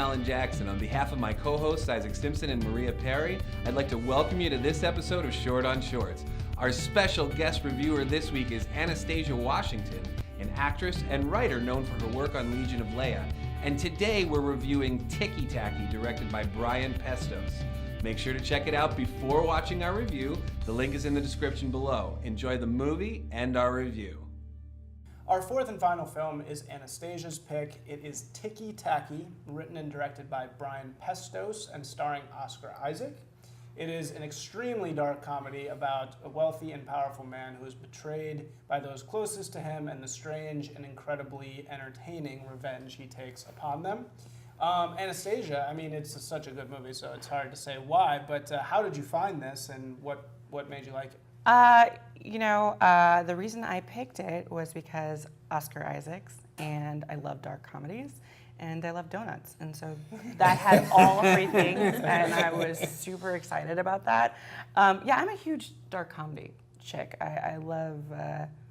Alan Jackson. On behalf of my co-hosts Isaac Simpson and Maria Perry, I'd like to welcome you to this episode of Short on Shorts. Our special guest reviewer this week is Anastasia Washington, an actress and writer known for her work on Legion of Leia. And today we're reviewing Ticky Tacky, directed by Brian Petsos. Make sure to check it out before watching our review. The link is in the description below. Enjoy the movie and our review. Our fourth and final film is Anastasia's pick. It is Ticky Tacky, written and directed by Brian Petsos and starring Oscar Isaac. It is an extremely dark comedy about a wealthy and powerful man who is betrayed by those closest to him and the strange and incredibly entertaining revenge he takes upon them. Anastasia, I mean, it's such a good movie, so it's hard to say why, but how did you find this and what made you like it? The reason I picked it was because Oscar Isaacs, and I love dark comedies, and I love donuts, and so that had all three things, and I was super excited about that. I'm a huge dark comedy chick. I love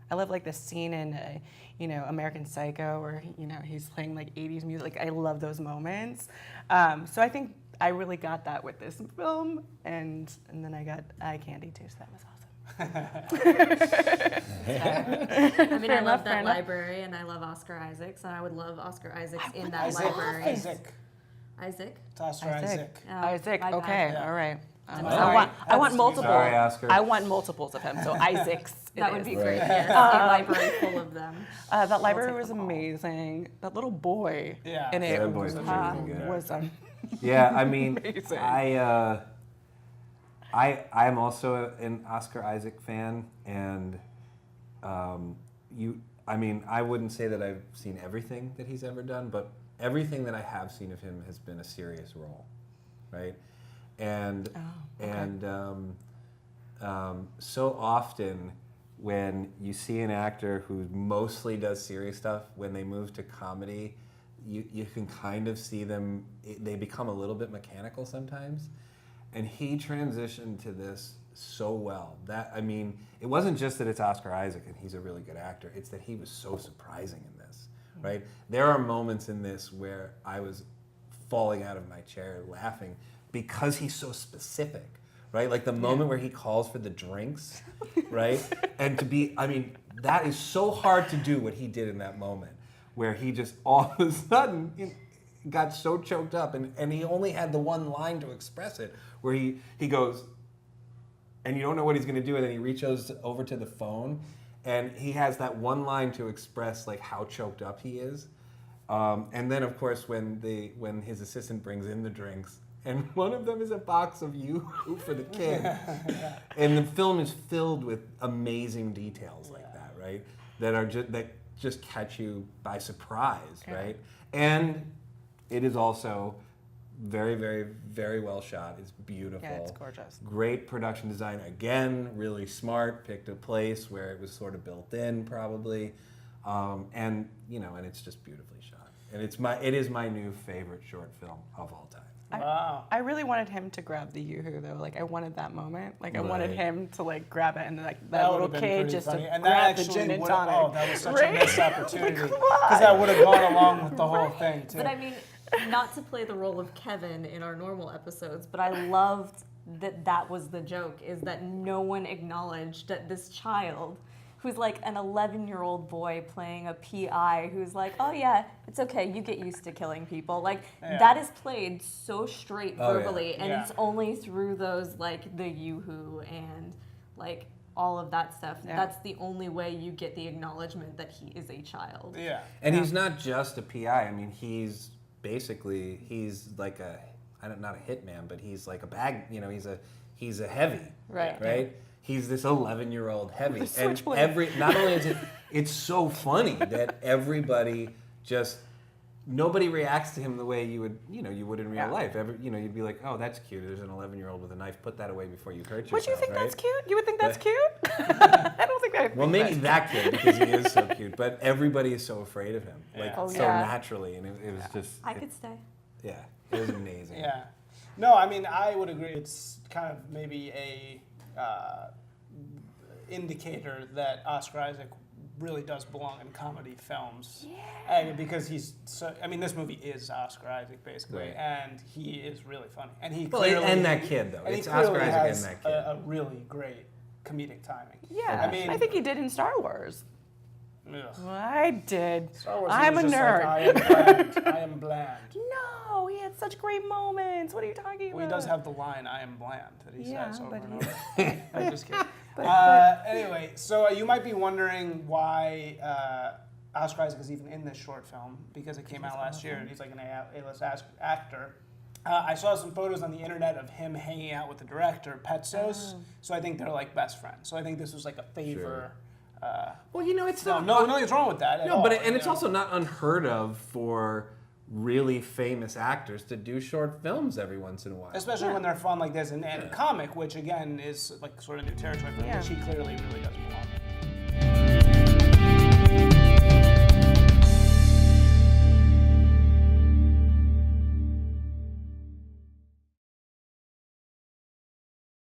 like the scene in American Psycho where he's playing like 80s music. Like I love those moments. So I think I really got that with this film, and then I got eye candy too, so that was awesome. I mean, I love that library, and I love Oscar Isaacs, and I would love Oscar Isaacs in that library. Isaac. It's Oscar Isaac. Isaac. Okay. All right. I want multiple. Sorry, Oscar. I want multiples of him. So Isaacs. That would be great. Yes, a library full of them. That library was amazing. That little boy in it was Yeah, I mean, amazing. I'm also an Oscar Isaac fan, and I wouldn't say that I've seen everything that he's ever done, but everything that I have seen of him has been a serious role, right? And so often when you see an actor who mostly does serious stuff, when they move to comedy, you can kind of see them, they become a little bit mechanical sometimes. And he transitioned to this so well. It wasn't just that it's Oscar Isaac and he's a really good actor, it's that he was so surprising in this, right? There are moments in this where I was falling out of my chair laughing because he's so specific, right? Like the moment where he calls for the drinks, right? And that is so hard to do what he did in that moment, where he just all of a sudden got so choked up, and he only had the one line to express it, where he goes, and you don't know what he's going to do, and then he reaches over to the phone, and he has that one line to express like how choked up he is. And then, of course, when his assistant brings in the drinks, and one of them is a box of Yoo-hoo for the kid, and the film is filled with amazing details like that, right? That just catch you by surprise, right? And it is also very, very, very well shot. It's beautiful. Yeah, it's gorgeous. Great production design. Again, really smart. Picked a place where it was sort of built in, probably, and it's just beautifully shot. And it is my new favorite short film of all time. Wow. I really wanted him to grab the Yoo-hoo though. Like I wanted that moment. Like I wanted him to like grab it, and like that little kid just funny. to And grab that the gin and would, tonic. oh, that was such a missed opportunity. Come on. Because that would have gone along with the whole thing too. But I mean, not to play the role of Kevin in our normal episodes, but I loved that was the joke, is that no one acknowledged that this child, who's like an 11-year-old boy playing a PI who's like, oh yeah, it's okay, you get used to killing people. Like, that is played so straight verbally, and it's only through those, like, the Yoo-hoo and, like, all of that stuff. Yeah. That's the only way you get the acknowledgement that he is a child. Yeah. And he's not just a PI. I mean, he's like not a hitman, but he's like a bag, he's a heavy. Right? Yeah. He's this 11-year-old heavy. And not only is it's so funny that everybody nobody reacts to him the way you would in real life. You'd be like, oh, that's cute. There's an 11-year-old with a knife. Put that away before you hurt yourself. Would you think that's cute? You would think that's cute? I don't think that. Well, maybe that kid, because he is so cute. But everybody is so afraid of him, naturally, and it was just. I could stay. Yeah, it was amazing. Yeah, no, I mean, I would agree. It's kind of maybe a indicator that Oscar Isaac really does belong in comedy films. Yeah. And because he's so, I mean, this movie is Oscar Isaac basically, Right. and he is really funny. And he Well, clearly and that kid, though. and he It's Oscar clearly Isaac has and that kid. a really great comedic timing. Yeah, I mean, I think he did in Star Wars. ugh. Well, I did. Star Wars, he I'm a was just nerd. Like, I am bland. I am bland. No, he had such great moments. What are you talking about? Well, he does have the line "I am bland" that he Yeah, says over but and he- over. I'm just kidding. But- Anyway, so you might be wondering why Oscar Isaac is even in this short film, because it came out last year and he's like an A-list actor. I saw some photos on the internet of him hanging out with the director, Petsos. So I think they're like best friends. So I think this was like a favor. Well, you know, it's No, not. nothing's wrong with that. At No, all, but you and it's know. also not unheard of for really famous actors to do short films every once in a while. Especially when they're fun like this, and comic, which again is like sort of new territory for him, Yeah. which he clearly really does belong